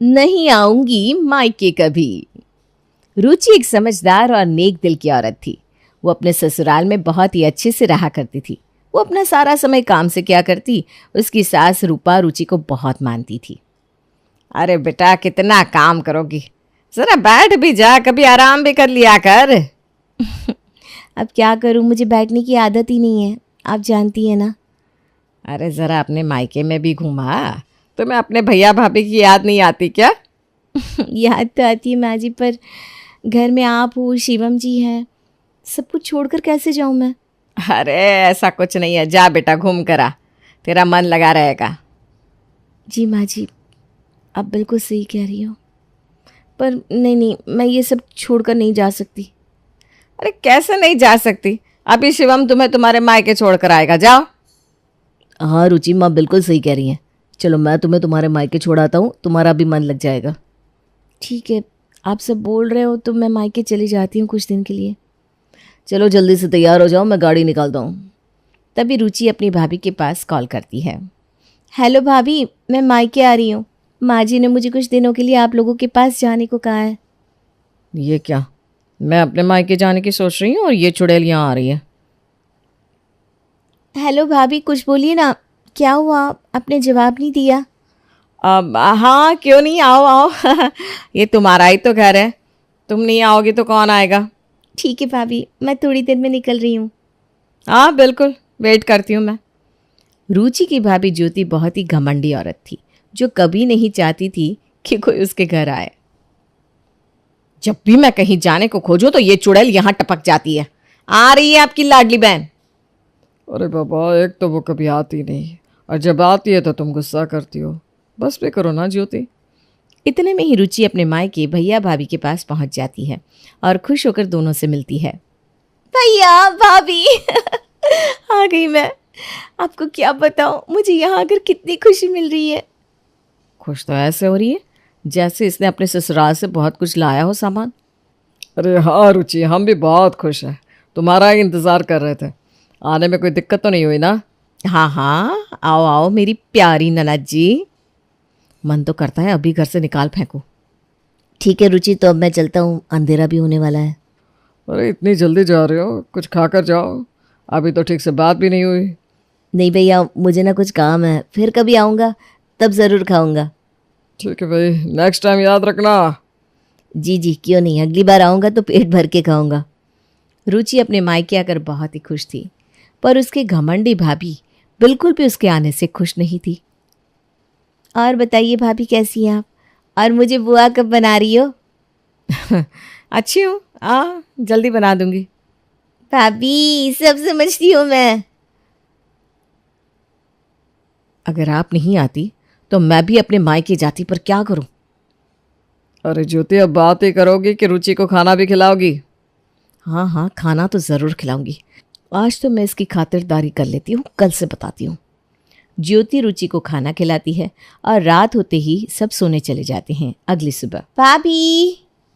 नहीं आऊंगी मायके कभी। रुचि एक समझदार और नेक दिल की औरत थी। वो अपने ससुराल में बहुत ही अच्छे से रहा करती थी। वो अपना सारा समय काम से किया करती। उसकी सास रूपा रुचि को बहुत मानती थी। अरे बेटा कितना काम करोगी, जरा बैठ भी जा, कभी आराम भी कर लिया कर। अब क्या करूं, मुझे बैठने की आदत ही नहीं है, आप जानती हैं ना। अरे ज़रा अपने मायके में भी घूमा। तुम्हें अपने भैया भाभी की याद नहीं आती क्या? याद तो आती है माँ जी, पर घर में आप हो, शिवम जी हैं, सब कुछ छोड़कर कैसे जाऊं मैं। अरे ऐसा कुछ नहीं है, जा बेटा घूम कर आ, तेरा मन लगा रहेगा। जी माँ जी, आप बिल्कुल सही कह रही हो, पर नहीं, मैं ये सब छोड़कर नहीं जा सकती। अरे कैसे नहीं जा सकती, अभी शिवम तुम्हें तुम्हारे मायके छोड़ कर आएगा, जाओ। हाँ रुचि माँ बिल्कुल सही कह रही हैं, चलो मैं तुम्हें तुम्हारे मायके छोड़ाता हूँ, तुम्हारा भी मन लग जाएगा। ठीक है, आप सब बोल रहे हो तो मैं मायके चली जाती हूँ कुछ दिन के लिए। चलो जल्दी से तैयार हो जाओ, मैं गाड़ी निकालता हूँ। तभी रुचि अपनी भाभी के पास कॉल करती है। हेलो भाभी, मैं मायके आ रही हूँ। माँ जी ने मुझे कुछ दिनों के लिए आप लोगों के पास जाने को कहा है। ये क्या, मैं अपने मायके जाने की सोच रही हूँ और ये चुड़ैल यहाँ आ रही है। हेलो भाभी, कुछ बोलिए ना, क्या हुआ, आपने जवाब नहीं दिया। हाँ क्यों नहीं, आओ आओ। ये तुम्हारा ही तो घर है, तुम नहीं आओगी तो कौन आएगा। ठीक है भाभी, मैं थोड़ी देर में निकल रही हूँ। हाँ बिल्कुल, वेट करती हूँ मैं। रुचि की भाभी ज्योति बहुत ही घमंडी औरत थी, जो कभी नहीं चाहती थी कि कोई उसके घर आए। जब भी मैं कहीं जाने को खोजूं तो ये चुड़ैल यहाँ टपक जाती है। आ रही है आपकी लाडली बहन। अरे बाबा, एक तो वो कभी आती नहीं और जब आती है तो तुम गुस्सा करती हो। बस पे करो ना ज्योति। इतने में ही रुचि अपने मायके भैया भाभी के पास पहुंच जाती है और खुश होकर दोनों से मिलती है। भैया भाभी आ गई मैं। आपको क्या बताऊं, मुझे यहाँ आकर कितनी खुशी मिल रही है। खुश तो ऐसे हो रही है जैसे इसने अपने ससुराल से बहुत कुछ लाया हो सामान। अरे हाँ रुचि, हम भी बहुत खुश हैं, तुम्हारा ही इंतज़ार कर रहे थे। आने में कोई दिक्कत तो नहीं हुई ना? हाँ हाँ, आओ आओ मेरी प्यारी ननद जी। मन तो करता है अभी घर से निकाल फेंकूं। ठीक है रुचि, तो अब मैं चलता हूँ, अंधेरा भी होने वाला है। अरे इतनी जल्दी जा रहे हो, कुछ खाकर जाओ, अभी तो ठीक से बात भी नहीं हुई। नहीं भैया, मुझे ना कुछ काम है, फिर कभी आऊँगा तब ज़रूर खाऊंगा। ठीक है भाई, नेक्स्ट टाइम याद रखना। जी जी, क्यों नहीं, अगली बार आऊँगा तो पेट भर के खाऊंगा। रुचि अपने मायके आकर बहुत ही खुश थी, पर उसके घमंडी भाभी बिल्कुल भी उसके आने से खुश नहीं थी। और बताइए भाभी, कैसी हैं आप, और मुझे बुआ कब बना रही हो। अच्छी हूँ, जल्दी बना दूंगी। भाभी सब समझती हूँ मैं। अगर आप नहीं आती तो मैं भी अपने मायके जाती, पर क्या करूं। अरे ज्योति, अब बात ही करोगी कि रुचि को खाना भी खिलाओगी? हाँ हाँ, खाना तो ज़रूर खिलाऊंगी। आज तो मैं इसकी खातिरदारी कर लेती हूँ, कल से बताती हूँ। ज्योति रुचि को खाना खिलाती है और रात होते ही सब सोने चले जाते हैं। अगली सुबह,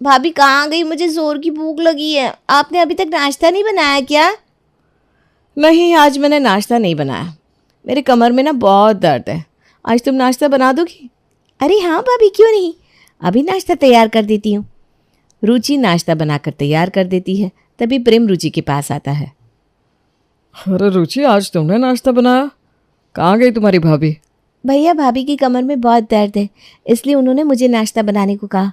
भाभी कहाँ गई, मुझे जोर की भूख लगी है, आपने अभी तक नाश्ता नहीं बनाया क्या। नहीं, आज मैंने नाश्ता नहीं बनाया, मेरे कमर में ना बहुत दर्द है। आज तुम नाश्ता बना दोगी? अरे हाँ भाभी, क्यों नहीं, अभी नाश्ता तैयार कर देती हूँ। रुचि नाश्ता बनाकर तैयार कर देती है। तभी प्रेम रुचि के पास आता है। अरे रुचि, आज तुमने नाश्ता बनाया? कहाँ गई तुम्हारी भाभी? भैया भाभी की कमर में बहुत दर्द है, इसलिए उन्होंने मुझे नाश्ता बनाने को कहा।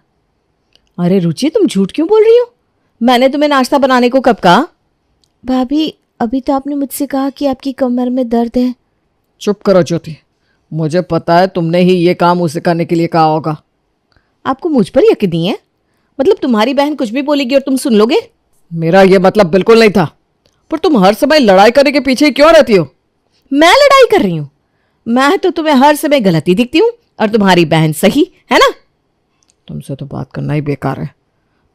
अरे रुचि, तुम झूठ क्यों बोल रही हो? मैंने तुम्हें नाश्ता बनाने को कब कहा? भाभी अभी तो आपने मुझसे कहा कि आपकी कमर में दर्द है। चुप करो ज्योति, मुझे पता है तुमने ही ये काम उसे करने के लिए कहा होगा। आपको मुझ पर यकीन नहीं है? मतलब तुम्हारी बहन कुछ भी बोलेगी और तुम सुन लोगे? मेरा ये मतलब बिल्कुल नहीं था, पर तुम हर समय लड़ाई करने के पीछे क्यों रहती हो? मैं लड़ाई कर रही हूँ? मैं तो तुम्हें हर समय गलती दिखती हूँ और तुम्हारी बहन सही है ना। तुमसे तो बात करना ही बेकार है,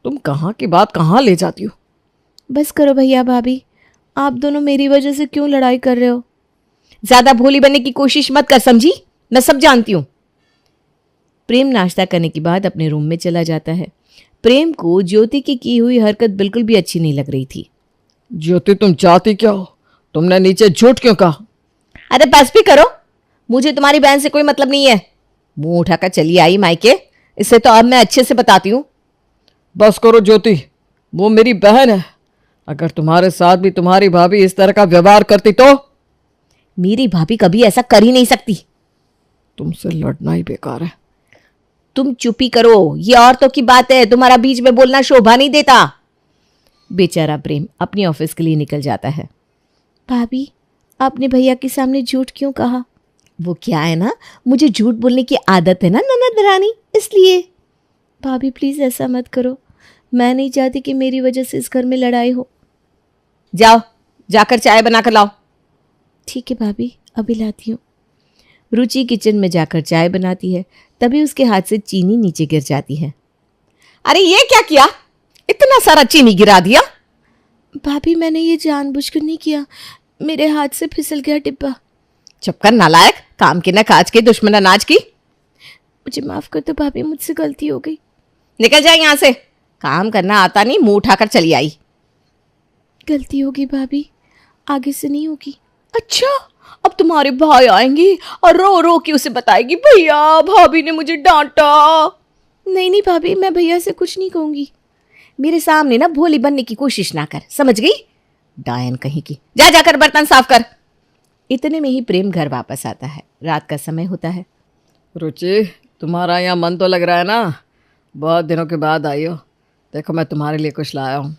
तुम कहाँ की बात कहाँ ले जाती हो। बस करो भैया भाभी, आप दोनों मेरी वजह से क्यों लड़ाई कर रहे हो। ज्यादा भोली बनने की कोशिश मत कर, समझी? मैं सब जानती हूँ। प्रेम नाश्ता करने के बाद अपने रूम में चला जाता है। प्रेम को ज्योति की हुई हरकत बिल्कुल भी अच्छी नहीं लग रही थी। ज्योति, तुम चाहती क्या हो? तुमने नीचे झूठ क्यों कहा? अरे बस भी करो, मुझे तुम्हारी बहन से कोई मतलब नहीं है। मुंह उठाकर चली आई मायके, इसे तो अब मैं अच्छे से बताती हूँ। बस करो ज्योति, वो मेरी बहन है। अगर तुम्हारे साथ भी तुम्हारी भाभी इस तरह का व्यवहार करती तो? मेरी भाभी कभी ऐसा कर ही नहीं सकती। तुमसे लड़ना ही बेकार है। तुम चुप ही करो, ये औरतों की बात है, तुम्हारा बीच में बोलना शोभा नहीं देता। बेचारा प्रेम अपनी ऑफिस के लिए निकल जाता है। भाभी, आपने भैया के सामने झूठ क्यों कहा? वो क्या है ना, मुझे झूठ बोलने की आदत है ना ननद रानी, इसलिए। भाभी प्लीज ऐसा मत करो, मैं नहीं चाहती कि मेरी वजह से इस घर में लड़ाई हो। जाओ, जाकर चाय बनाकर लाओ। ठीक है भाभी, अभी लाती हूँ। रुचि किचन में जाकर चाय बनाती है, तभी उसके हाथ से चीनी नीचे गिर जाती है। अरे ये क्या किया, इतना सारा चीनी गिरा दिया? भाभी मैंने ये जानबूझकर नहीं किया, मेरे हाथ से फिसल गया डिब्बा। चुप कर नालायक, काम की न काज की, दुश्मन अनाज की। मुझे माफ कर दो भाभी, मुझसे गलती हो गई। निकल जाए यहाँ से, काम करना आता नहीं, मुंह उठाकर चली आई। गलती होगी भाभी, आगे से नहीं होगी। अच्छा, अब तुम्हारे भाई आएंगे और रो रो के उसे बताएगी भैया भाभी ने मुझे डांटा। नहीं नहीं भाभी, मैं भैया से कुछ नहीं कहूंगी। मेरे सामने ना भोली बनने की कोशिश ना कर, समझ गई? डायन कहीं की, जा जाकर बर्तन साफ कर। इतने में ही प्रेम घर वापस आता है। रात का समय होता है। रुचि, तुम्हारा यहाँ मन तो लग रहा है ना? बहुत दिनों के बाद आई हो। देखो मैं तुम्हारे लिए कुछ लाया हूँ।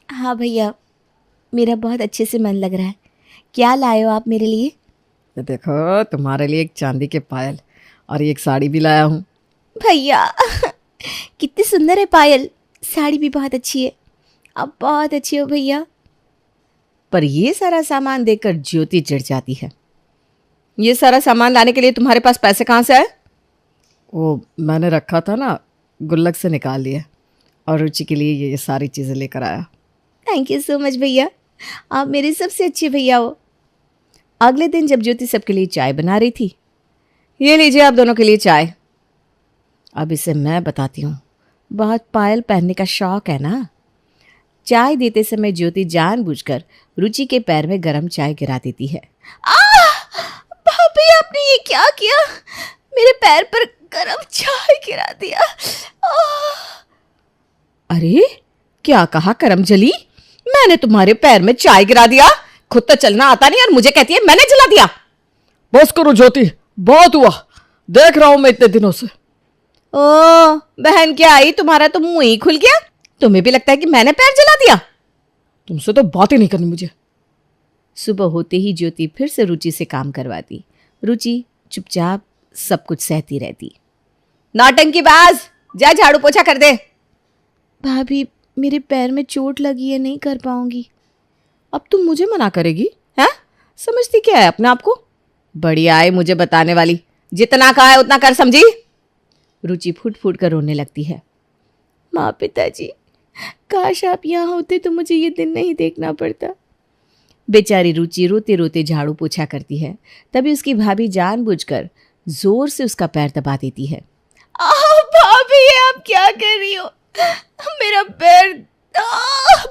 हाँ भैया, मेरा बहुत अच्छे से मन लग रहा है। क्या लाए हो आप मेरे लिए? ये देखो, तुम्हारे लिए एक चांदी के पायल और एक साड़ी भी लाया हूँ। भैया कितनी सुंदर है पायल, साड़ी भी बहुत अच्छी है, आप बहुत अच्छे हो भैया। पर ये सारा सामान देखकर ज्योति चिढ़ जाती है। ये सारा सामान लाने के लिए तुम्हारे पास पैसे कहाँ से आए? वो मैंने रखा था ना, गुल्लक से निकाल लिया और रुचि के लिए ये सारी चीज़ें लेकर आया। थैंक यू सो मच भैया, आप मेरे सबसे अच्छे भैया हो। अगले दिन जब ज्योति सबके लिए चाय बना रही थी, ये लीजिए आप दोनों के लिए चाय। अब इसे मैं बताती हूँ, बहुत पायल पहनने का शौक है ना। चाय देते समय ज्योति जानबूझकर रुचि के पैर में गरम चाय गिरा देती है। भाभी आपने ये क्या किया, मेरे पैर पर गरम चाय गिरा दिया। अरे क्या कहा करमजली, मैंने तुम्हारे पैर में चाय गिरा दिया? खुद तो चलना आता नहीं और मुझे कहती है मैंने जला दिया। बस करो ज्योति, बहुत हुआ, देख रहा हूं मैं इतने दिनों से। ओ बहन क्या आई, तुम्हारा तो मुंह ही खुल गया, तुम्हें भी लगता है कि मैंने पैर जला दिया? तुमसे तो बात ही नहीं करनी मुझे। सुबह होते ही ज्योति फिर से रुचि से काम करवाती। रुचि चुपचाप सब कुछ सहती रहती। नौटंकी बाज, जा झाड़ू पोछा कर दे। भाभी मेरे पैर में चोट लगी है, नहीं कर पाऊंगी। अब तुम मुझे मना करेगी हैं? समझती क्या है अपने आप को? बढ़िया है मुझे बताने वाली, जितना कहा है उतना कर, समझी? रुचि फूट फूट कर रोने लगती है। माँ पिताजी, काश आप यहाँ होते तो मुझे ये दिन नहीं देखना पड़ता। बेचारी रुचि रोते रोते झाड़ू पोछा करती है। तभी उसकी भाभी जानबूझकर जोर से उसका पैर दबा देती है। भाभी आप क्या कर रही हो, मेरा पैर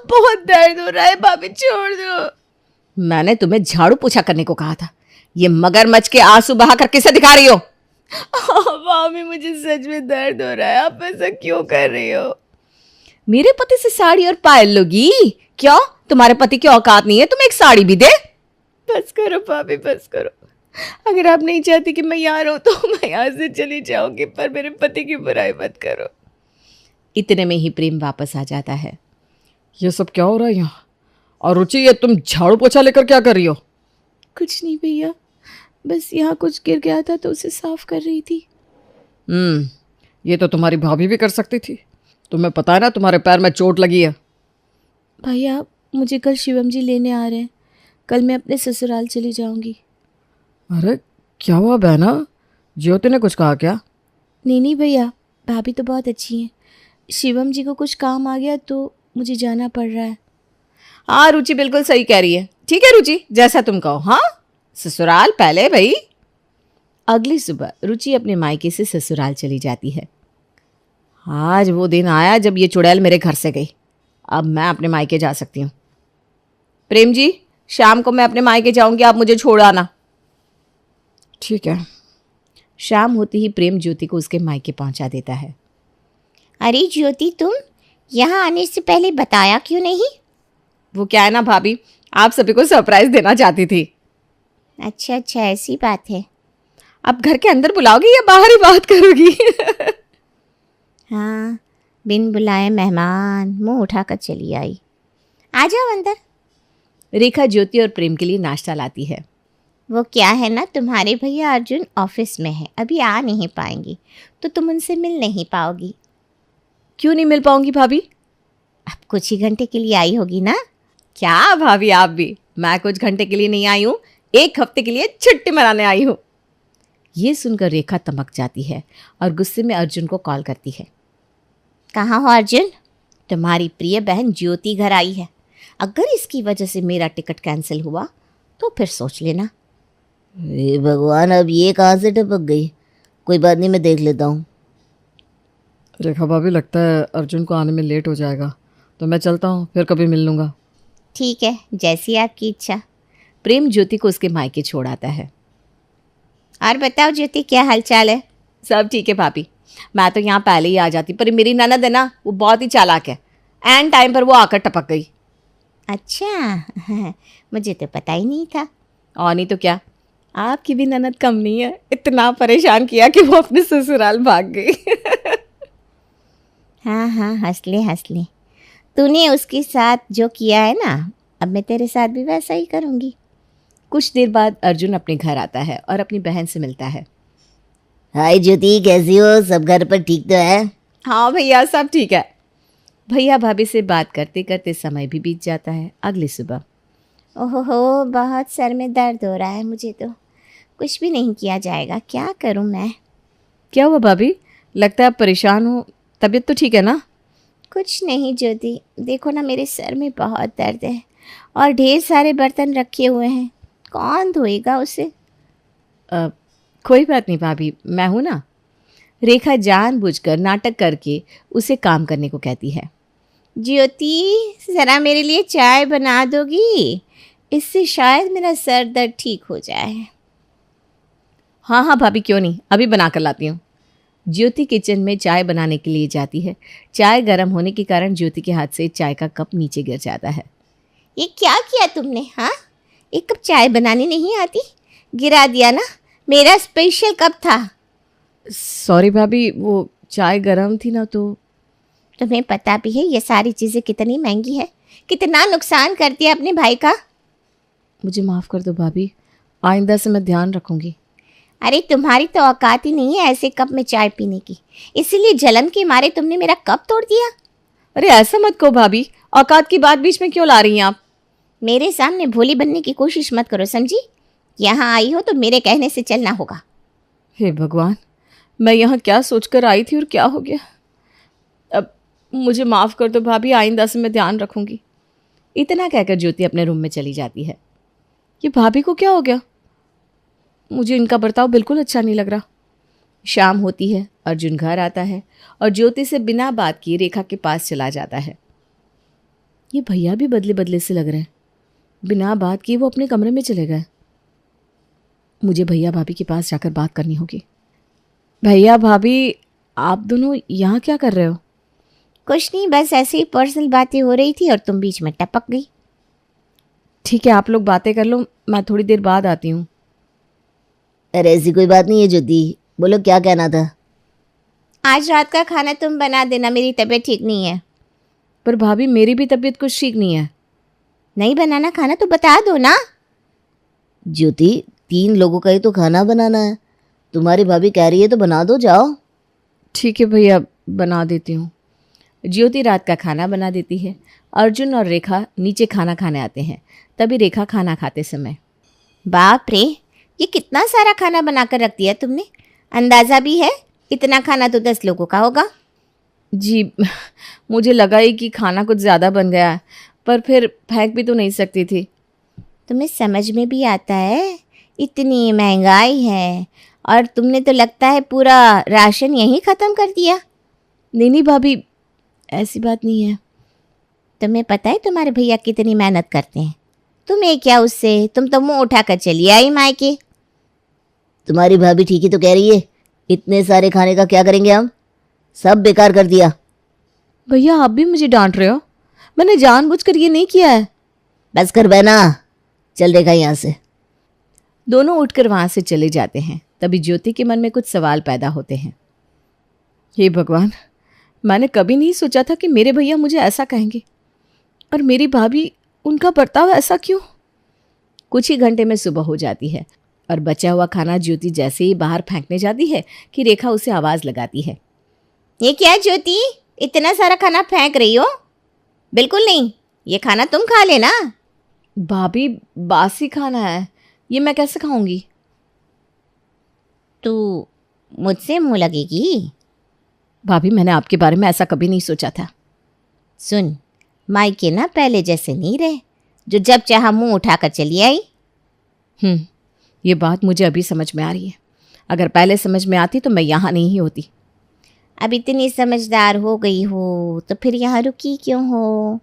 बहुत दर्द हो रहा है, भाभी छोड़ दो। मैंने तुम्हें झाड़ू पोछा करने को कहा था, ये मगरमच्छ के आंसू बहाकर किसे दिखा रही हो? भाभी मुझे सच में दर्द हो रहा है, आप ऐसा क्यों कर रही हो? मेरे पति से साड़ी और पायल लोगी? क्यों, तुम्हारे पति की औकात नहीं है तुम्हें एक साड़ी भी दे? बस करो भाभी, बस करो। अगर आप नहीं चाहती कि मैं यहाँ रहूं तो मैं यहाँ से चली जाऊंगी, पर मेरे पति की बुराई मत करो। इतने में ही प्रेम वापस आ जाता है। ये सब क्या हो रहा है यहाँ? और रुचि, ये तुम झाड़ू पोछा लेकर क्या कर रही हो? कुछ नहीं भैया, बस यहाँ कुछ गिर गया था तो उसे साफ कर रही थी। ये तो तुम्हारी भाभी भी कर सकती थी। तुम्हें पता है ना तुम्हारे पैर में चोट लगी है। भैया मुझे कल शिवम जी लेने आ रहे हैं, कल मैं अपने ससुराल चली जाऊंगी। अरे क्या हुआ बहना, ज्योति ने कुछ कहा क्या? नहीं भैया, भाभी तो बहुत अच्छी हैं, शिवम जी को कुछ काम आ गया तो मुझे जाना पड़ रहा है। हाँ रुचि बिल्कुल सही कह रही है। ठीक है रुचि, जैसा तुम कहो। हाँ, ससुराल पहले भाई। अगली सुबह रुचि अपने मायके से ससुराल चली जाती है। आज वो दिन आया जब ये चुड़ैल मेरे घर से गई, अब मैं अपने मायके जा सकती हूँ। प्रेम जी, शाम को मैं अपने मायके जाऊंगी, आप मुझे छोड़ आना। ठीक है। शाम होते ही प्रेम ज्योति को उसके मायके पहुंचा देता है। अरे ज्योति, तुम यहाँ आने से पहले बताया क्यों नहीं? वो क्या है ना भाभी, आप सभी को सरप्राइज देना चाहती थी। अच्छा अच्छा, ऐसी बात है। आप घर के अंदर बुलाओगी या बाहर ही बात करोगी? हाँ, बिन बुलाए मेहमान मुंह उठाकर चली आई। आ जाओ अंदर। रेखा ज्योति और प्रेम के लिए नाश्ता लाती है। वो क्या है ना, तुम्हारे भैया अर्जुन ऑफिस में है, अभी आ नहीं पाएंगी, तो तुम उनसे मिल नहीं पाओगी। क्यों नहीं मिल पाऊंगी भाभी? अब कुछ ही घंटे के लिए आई होगी ना। क्या भाभी आप भी, मैं कुछ घंटे के लिए नहीं आई हूँ, 1 हफ्ते के लिए छुट्टी मनाने आई हूँ। ये सुनकर रेखा तमक जाती है और गुस्से में अर्जुन को कॉल करती है। कहाँ हो अर्जुन? तुम्हारी प्रिय बहन ज्योति घर आई है। अगर इसकी वजह से मेरा टिकट कैंसिल हुआ तो फिर सोच लेना। हे भगवान, अब ये कहाँ से टपक गई? कोई बात नहीं, मैं देख लेता हूँ। रेखा भाभी, लगता है अर्जुन को आने में लेट हो जाएगा, तो मैं चलता हूँ, फिर कभी मिल लूँगा। ठीक है, जैसी आपकी इच्छा। प्रेम ज्योति को उसके मायके छोड़ आता है। और बताओ ज्योति, क्या हालचाल है? सब ठीक है भाभी, मैं तो यहाँ पहले ही आ जाती, पर मेरी ननद है ना, वो बहुत ही चालाक है। एंड टाइम पर वो आकर टपक गई। अच्छा, मुझे तो पता ही नहीं था। और नहीं तो क्या, आपकी भी ननद कम नहीं है, इतना परेशान किया कि वो अपने ससुराल भाग गई। हाँ हाँ, हंस ले। तूने उसके साथ जो किया है ना, अब मैं तेरे साथ भी वैसा ही करूँगी। कुछ देर बाद अर्जुन अपने घर आता है और अपनी बहन से मिलता है। हाय ज्योति, कैसी हो? सब घर पर ठीक तो है? हाँ भैया, सब ठीक है। भैया भाभी से बात करते करते समय भी बीत जाता है। अगली सुबह। ओहो, बहुत सर में दर्द हो रहा है मुझे तो। कुछ भी नहीं किया जाएगा, क्या करूं मैं? क्या हुआ भाभी, लगता है आप परेशान हो, तबीयत तो ठीक है ना? कुछ नहीं ज्योति, देखो ना, मेरे सर में बहुत दर्द है और ढेर सारे बर्तन रखे हुए हैं, कौन धोएगा उसे? कोई बात नहीं भाभी, मैं हूँ ना। रेखा जानबूझकर नाटक करके उसे काम करने को कहती है। ज्योति, ज़रा मेरे लिए चाय बना दोगी? इससे शायद मेरा सर दर्द ठीक हो जाए। हाँ हाँ भाभी, क्यों नहीं, अभी बना कर लाती हूँ। ज्योति किचन में चाय बनाने के लिए जाती है। चाय गर्म होने के कारण ज्योति के हाथ से चाय का कप नीचे गिर जाता है। ये क्या किया तुमने? हाँ, 1 कप चाय बनानी नहीं आती? गिरा दिया ना, मेरा स्पेशल कप था। सॉरी भाभी, वो चाय गर्म थी ना तो। तुम्हें पता भी है ये सारी चीज़ें कितनी महंगी है, कितना नुकसान करती है अपने भाई का। मुझे माफ़ कर दो भाभी, आइंदा से मैं ध्यान रखूंगी। अरे तुम्हारी तो औकात ही नहीं है ऐसे कप में चाय पीने की, इसीलिए जलन के मारे तुमने मेरा कप तोड़ दिया। अरे ऐसा मत कहो भाभी, औकात की बात बीच में क्यों ला रही हैं आप? मेरे सामने भोली बनने की कोशिश मत करो, समझी? यहाँ आई हो तो मेरे कहने से चलना होगा। हे भगवान, मैं यहाँ क्या सोचकर आई थी और क्या हो गया। अब मुझे माफ़ कर दो भाभी, आइंदा से मैं ध्यान रखूंगी। इतना कहकर ज्योति अपने रूम में चली जाती है। ये भाभी को क्या हो गया? मुझे इनका बर्ताव बिल्कुल अच्छा नहीं लग रहा। शाम होती है, अर्जुन घर आता है और ज्योति से बिना बात किए रेखा के पास चला जाता है। ये भैया भी बदले बदले से लग रहे हैं, बिना बात किए वो अपने कमरे में चले गए। मुझे भैया भाभी के पास जाकर बात करनी होगी। भैया भाभी, आप दोनों यहाँ क्या कर रहे हो? कुछ नहीं, बस ऐसे ही पर्सनल बातें हो रही थी और तुम बीच में टपक गई। ठीक है, आप लोग बातें कर लो, मैं थोड़ी देर बाद आती हूँ। अरे ऐसी कोई बात नहीं है ज्योति, बोलो क्या कहना था? आज रात का खाना तुम बना देना, मेरी तबीयत ठीक नहीं है। पर भाभी, मेरी भी तबीयत कुछ ठीक नहीं है। नहीं बनाना खाना तो बता दो ना। ज्योति, 3 लोगों का ही तो खाना बनाना है, तुम्हारी भाभी कह रही है तो बना दो, जाओ। ठीक है भैया, बना देती हूँ। ज्योति रात का खाना बना देती है। अर्जुन और रेखा नीचे खाना खाने आते हैं। तभी रेखा खाना खाते समय, बाप रे, ये कितना सारा खाना बनाकर रख दिया तुमने। अंदाज़ा भी है, इतना खाना तो 10 लोगों का होगा। जी मुझे लगा ही कि खाना कुछ ज़्यादा बन गया है, पर फिर फेंक भी तो नहीं सकती थी। तुम्हें समझ में भी आता है, इतनी महंगाई है और तुमने तो लगता है पूरा राशन यहीं ख़त्म कर दिया। नहीं भाभी, ऐसी बात नहीं है। तुम्हें पता है तुम्हारे भैया कितनी मेहनत करते हैं, तुम्हें क्या उससे, तुम तो मुंह उठाकर चली आई मायके। तुम्हारी भाभी ठीक ही तो कह रही है, इतने सारे खाने का क्या करेंगे हम, सब बेकार कर दिया। भैया आप भी मुझे डांट रहे हो? मैंने जानबूझकर ये नहीं किया है। बस कर बहना, चल रेखा यहाँ से। दोनों उठकर वहां से चले जाते हैं। तभी ज्योति के मन में कुछ सवाल पैदा होते हैं। हे भगवान, मैंने कभी नहीं सोचा था कि मेरे भैया मुझे ऐसा कहेंगे, और मेरी भाभी, उनका बर्ताव ऐसा क्यों? कुछ ही घंटे में सुबह हो जाती है और बचा हुआ खाना ज्योति जैसे ही बाहर फेंकने जाती है कि रेखा उसे आवाज लगाती है। ये क्या ज्योति, इतना सारा खाना फेंक रही हो? बिल्कुल नहीं, ये खाना तुम खा लेना। भाभी बासी खाना है, ये मैं कैसे खाऊंगी? तू मुझसे मुंह लगेगी? भाभी मैंने आपके बारे में ऐसा कभी नहीं सोचा था। सुन, मायके ना पहले जैसे नहीं रहे, जो जब चाहा मुंह उठाकर चली आई। ये बात मुझे अभी समझ में आ रही है। अगर पहले समझ में आती तो मैं यहाँ नहीं होती। अब इतनी समझदार हो गई हो तो फिर यहाँ रुकी क्यों हो?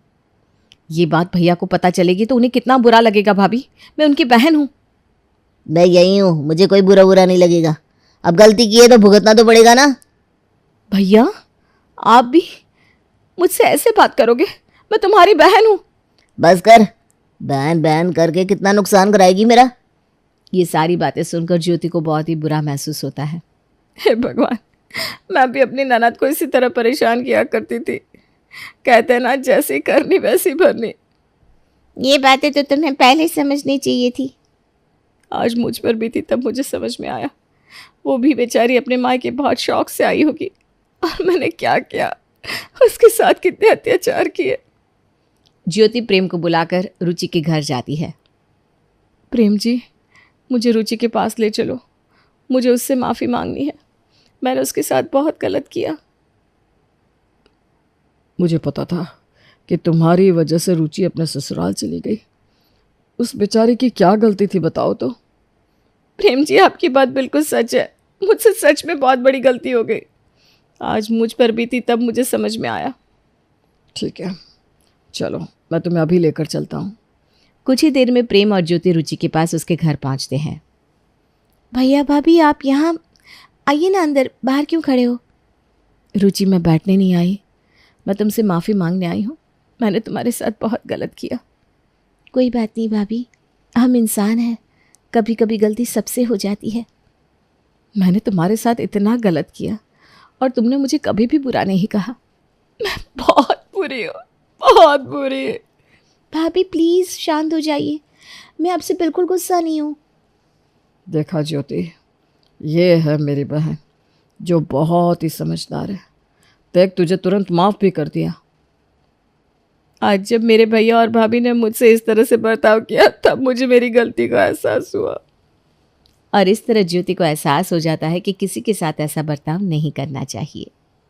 ये बात भैया को पता चलेगी तो उन्हें कितना बुरा लगेगा भाभी। मैं उनकी बहन हूँ। मैं यही हूँ, मुझे कोई बुरा बुरा नहीं लगेगा। अब गलती की है तो भुगतना तो पड़ेगा ना। भैया आप भी मुझसे ऐसे बात करोगे? मैं तुम्हारी बहन हूँ। बस कर, बहन बहन करके कितना नुकसान कराएगी मेरा। ये सारी बातें सुनकर ज्योति को बहुत ही बुरा महसूस होता है। हे भगवान, मैं भी अपनी ननद को इसी तरह परेशान किया करती थी। कहते ना, जैसी करनी वैसी भरनी। ये बातें तो तुम्हें पहले समझनी चाहिए थी। आज मुझ पर भी थी, तब मुझे समझ में आया। वो भी बेचारी अपने मायके बहुत शौक से आई होगी, और मैंने क्या किया, उसके साथ कितने अत्याचार किए। ज्योति प्रेम को बुलाकर रुचि के घर जाती है। प्रेम जी, मुझे रुचि के पास ले चलो, मुझे उससे माफ़ी मांगनी है। मैंने उसके साथ बहुत गलत किया। मुझे पता था कि तुम्हारी वजह से रुचि अपने ससुराल चली गई। उस बेचारी की क्या गलती थी बताओ तो। प्रेम जी, आपकी बात बिल्कुल सच है। मुझसे सच में बहुत बड़ी गलती हो गई। आज मुझ पर भी थी, तब मुझे समझ में आया। ठीक है, चलो मैं तुम्हें अभी लेकर चलता हूँ। कुछ ही देर में प्रेम और ज्योति रुचि के पास उसके घर पहुंचते हैं। भैया भाभी, आप यहाँ आइए ना, अंदर, बाहर क्यों खड़े हो? रुचि, मैं बैठने नहीं आई, मैं तुमसे माफ़ी मांगने आई हूँ। मैंने तुम्हारे साथ बहुत गलत किया। कोई बात नहीं भाभी, हम इंसान हैं, कभी कभी गलती सबसे हो जाती है। मैंने तुम्हारे साथ इतना गलत किया और तुमने मुझे कभी भी बुरा नहीं कहा। मैं बहुत बुरी हूँ, बहुत बुरी। भाभी प्लीज़ शांत हो जाइए, मैं आपसे बिल्कुल गुस्सा नहीं हूँ। देखा ज्योति, ये है मेरी बहन जो बहुत ही समझदार है। देख, तुझे तुरंत माफ़ भी कर दिया। आज जब मेरे भैया और भाभी ने मुझसे इस तरह से बर्ताव किया, तब मुझे मेरी गलती का एहसास हुआ। और इस तरह ज्योति को एहसास हो जाता है कि किसी के साथ ऐसा बर्ताव नहीं करना चाहिए।